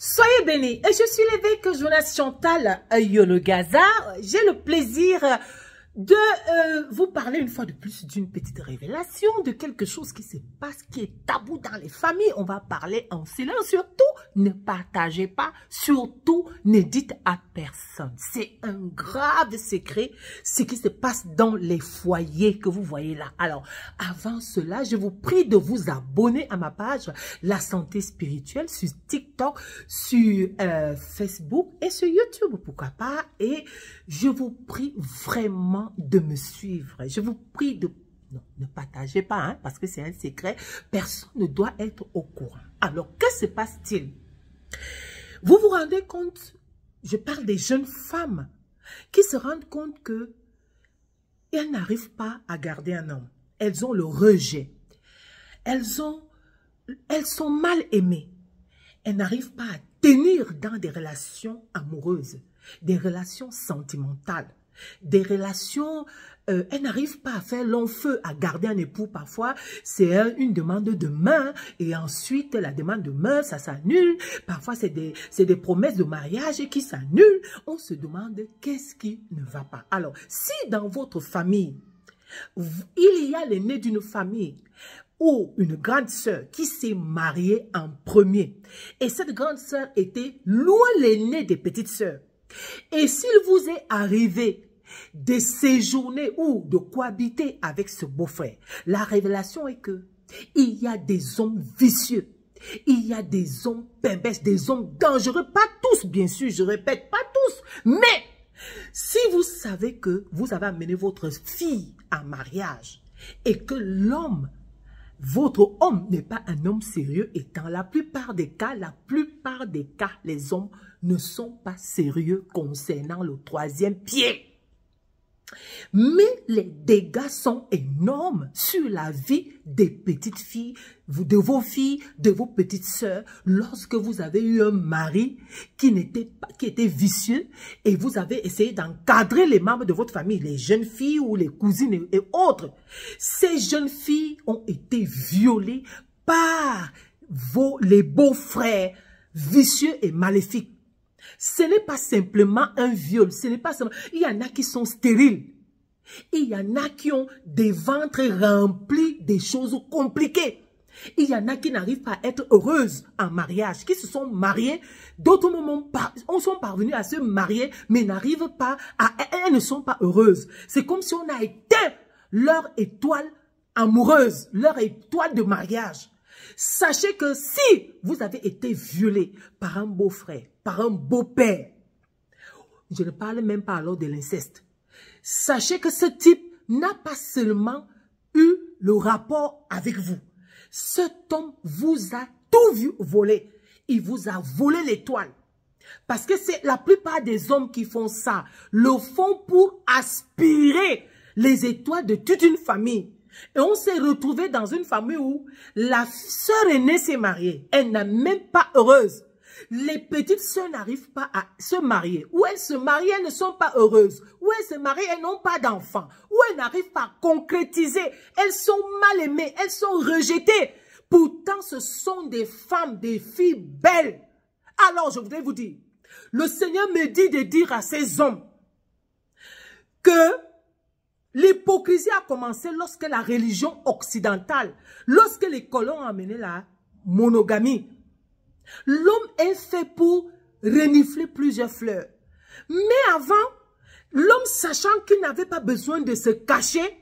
Soyez bénis. Et je suis l'évêque Jonas Chantal Yolo-Gaza. J'ai le plaisir de vous parler une fois de plus d'une petite révélation, de quelque chose qui se passe, qui est tabou dans les familles. On va parler en silence. Surtout, ne partagez pas. Surtout, ne dites à personne. C'est un grave secret, ce qui se passe dans les foyers que vous voyez là. Alors, avant cela, je vous prie de vous abonner à ma page La Santé Spirituelle sur TikTok, sur Facebook et sur YouTube, pourquoi pas. Et je vous prie vraiment de me suivre. Je vous prie de... Non, ne partagez pas, hein, parce que c'est un secret. Personne ne doit être au courant. Alors, que se passe-t-il? Vous vous rendez compte, je parle des jeunes femmes qui se rendent compte que elles n'arrivent pas à garder un homme. Elles ont le rejet. Elles sont mal aimées. Elles n'arrivent pas à tenir dans des relations amoureuses, des relations sentimentales, des relations... elles n'arrivent pas à faire long feu, à garder un époux. Parfois, c'est une demande de main et ensuite, la demande de main, ça s'annule. Parfois, c'est des promesses de mariage qui s'annulent. On se demande qu'est-ce qui ne va pas. Alors, si dans votre famille, il y a l'aîné d'une famille ou une grande sœur qui s'est mariée en premier et cette grande sœur était loin l'aînée des petites sœurs, et s'il vous est arrivé de séjourner ou de cohabiter avec ce beau-frère, la révélation est que il y a des hommes vicieux, il y a des hommes pervers, des hommes dangereux, pas tous bien sûr, je répète, pas tous, mais si vous savez que vous avez amené votre fille en mariage et que l'homme, votre homme n'est pas un homme sérieux, et dans la plupart des cas, les hommes ne sont pas sérieux concernant le troisième pied. Mais les dégâts sont énormes sur la vie des petites filles, de vos filles, de vos petites sœurs, lorsque vous avez eu un mari qui était vicieux et vous avez essayé d'encadrer les membres de votre famille, les jeunes filles ou les cousines et autres. Ces jeunes filles ont été violées par les beaux-frères vicieux et maléfiques. Ce n'est pas simplement un viol, ce n'est pas simplement... Il y en a qui sont stériles. Il y en a qui ont des ventres remplis des choses compliquées. Il y en a qui n'arrivent pas à être heureuses en mariage, qui se sont mariées, d'autres moments sont parvenus à se marier, mais n'arrivent pas à... Elles ne sont pas heureuses. C'est comme si on a éteint leur étoile amoureuse, leur étoile de mariage. Sachez que si vous avez été violé par un beau-frère, par un beau-père, je ne parle même pas alors de l'inceste, sachez que ce type n'a pas seulement eu le rapport avec vous. Cet homme vous a tout volé. Il vous a volé l'étoile. Parce que c'est la plupart des hommes qui font ça, le font pour aspirer les étoiles de toute une famille. Et on s'est retrouvé dans une famille où la sœur aînée s'est mariée. Elle n'est même pas heureuse. Les petites sœurs n'arrivent pas à se marier. Ou elles se marient, elles ne sont pas heureuses. Ou elles se marient, elles n'ont pas d'enfants. Ou elles n'arrivent pas à concrétiser. Elles sont mal aimées, elles sont rejetées. Pourtant, ce sont des femmes, des filles belles. Alors, je voudrais vous dire, le Seigneur me dit de dire à ces hommes que l'hypocrisie a commencé lorsque la religion occidentale, lorsque les colons ont amené la monogamie. L'homme est fait pour renifler plusieurs fleurs. Mais avant, l'homme, sachant qu'il n'avait pas besoin de se cacher,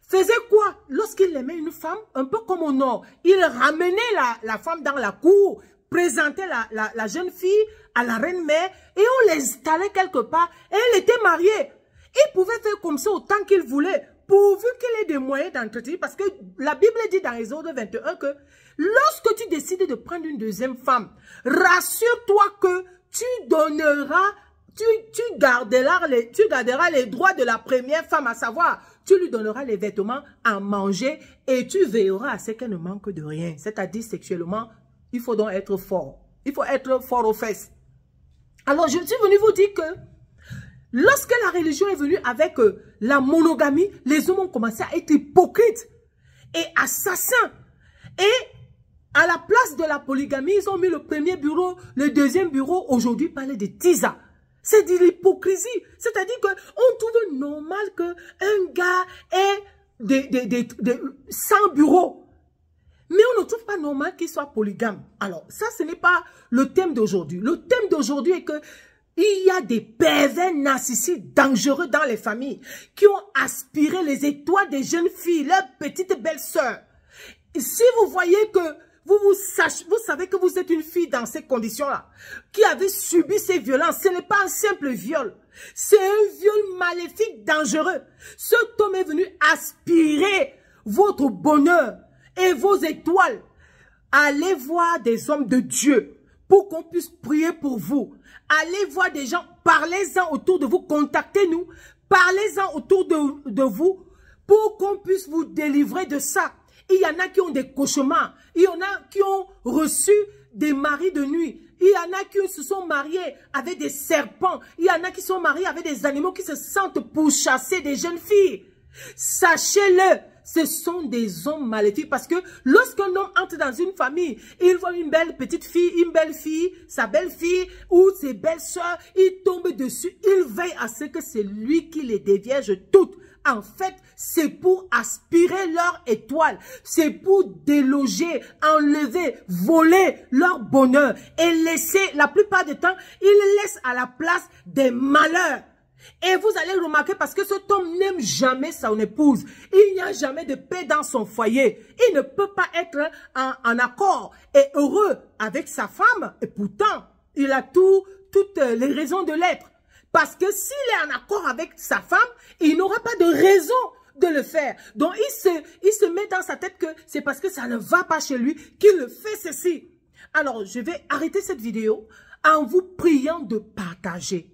faisait quoi? Lorsqu'il aimait une femme, un peu comme au Nord, il ramenait la femme dans la cour, présentait la jeune fille à la reine-mère et on l'installait quelque part et elle était mariée. Il pouvait faire comme ça autant qu'il voulait, pourvu qu'il ait des moyens d'entretenir. Parce que la Bible dit dans Exode 21 que lorsque tu décides de prendre une deuxième femme, rassure-toi que tu donneras, tu garderas les droits de la première femme, à savoir, tu lui donneras les vêtements à manger et tu veilleras à ce qu'elle ne manque de rien. C'est-à-dire sexuellement, il faut donc être fort. Il faut être fort aux fesses. Alors, je suis venu vous dire que lorsque la religion est venue avec la monogamie, les hommes ont commencé à être hypocrites et assassins. Et À la place de la polygamie, ils ont mis le premier bureau, le deuxième bureau, aujourd'hui parler de tisa. C'est de l'hypocrisie. C'est-à-dire qu'on trouve normal qu'un gars ait 100 bureaux. Mais on ne trouve pas normal qu'il soit polygame. Alors, ça, ce n'est pas le thème d'aujourd'hui. Le thème d'aujourd'hui est que il y a des pervers narcissiques dangereux dans les familles qui ont aspiré les étoiles des jeunes filles, leurs petites belles-sœurs. Si vous voyez que vous savez que vous êtes une fille dans ces conditions-là, qui avait subi ces violences, ce n'est pas un simple viol. C'est un viol maléfique, dangereux. Cet homme est venu aspirer votre bonheur et vos étoiles. Allez voir des hommes de Dieu pour qu'on puisse prier pour vous. Allez voir des gens, parlez-en autour de vous, contactez-nous, parlez-en autour de vous pour qu'on puisse vous délivrer de ça. Il y en a qui ont des cauchemars, il y en a qui ont reçu des maris de nuit, il y en a qui se sont mariés avec des serpents, il y en a qui sont mariés avec des animaux qui se sentent pourchasser des jeunes filles. Sachez-le, ce sont des hommes maléfiques parce que lorsqu'un homme entre dans une famille, il voit une belle petite fille, une belle fille, sa belle-fille ou ses belles-sœurs, il tombe dessus, il veille à ce que c'est lui qui les dévierge toutes. En fait, c'est pour aspirer leur étoile, c'est pour déloger, enlever, voler leur bonheur et laisser, la plupart du temps, ils laissent à la place des malheurs. Et vous allez remarquer parce que cet homme n'aime jamais son épouse. Il n'y a jamais de paix dans son foyer. Il ne peut pas être en accord et heureux avec sa femme. Et pourtant, il a toutes les raisons de l'être. Parce que s'il est en accord avec sa femme, il n'aura pas de raison de le faire. Donc, il se met dans sa tête que c'est parce que ça ne va pas chez lui qu'il fait ceci. Alors, je vais arrêter cette vidéo en vous priant de partager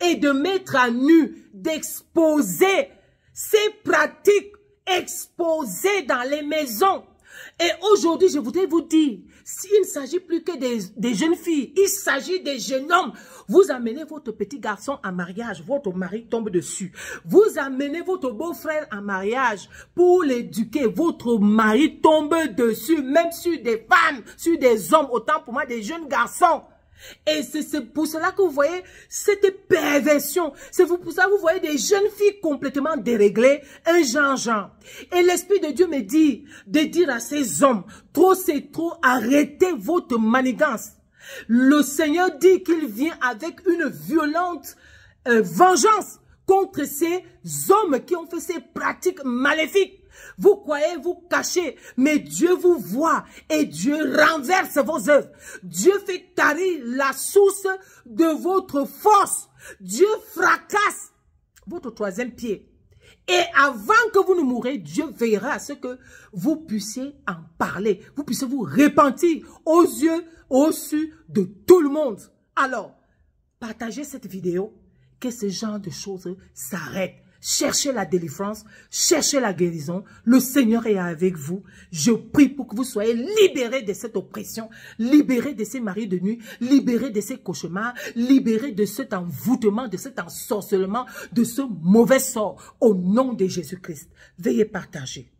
et de mettre à nu, d'exposer ces pratiques exposées dans les maisons. Et aujourd'hui, je voudrais vous dire, s'il ne s'agit plus que des jeunes filles, il s'agit des jeunes hommes. Vous amenez votre petit garçon en mariage, votre mari tombe dessus. Vous amenez votre beau-frère en mariage pour l'éduquer, votre mari tombe dessus, même sur des femmes, sur des hommes, autant pour moi des jeunes garçons. Et c'est pour cela que vous voyez cette perversion. C'est pour ça que vous voyez des jeunes filles complètement déréglées, un genre. Et l'Esprit de Dieu me dit de dire à ces hommes, trop c'est trop, arrêtez votre manigance. Le Seigneur dit qu'il vient avec une violente vengeance contre ces hommes qui ont fait ces pratiques maléfiques. Vous croyez vous cacher, mais Dieu vous voit et Dieu renverse vos œuvres. Dieu fait tarir la source de votre force. Dieu fracasse votre troisième pied. Et avant que vous ne mourrez, Dieu veillera à ce que vous puissiez en parler. Vous puissiez vous repentir aux yeux, aux yeux de tout le monde. Alors, partagez cette vidéo, que ce genre de choses s'arrêtent. Cherchez la délivrance, cherchez la guérison. Le Seigneur est avec vous. Je prie pour que vous soyez libérés de cette oppression, libérés de ces maris de nuit, libérés de ces cauchemars, libérés de cet envoûtement, de cet ensorcellement, de ce mauvais sort. Au nom de Jésus-Christ, veuillez partager.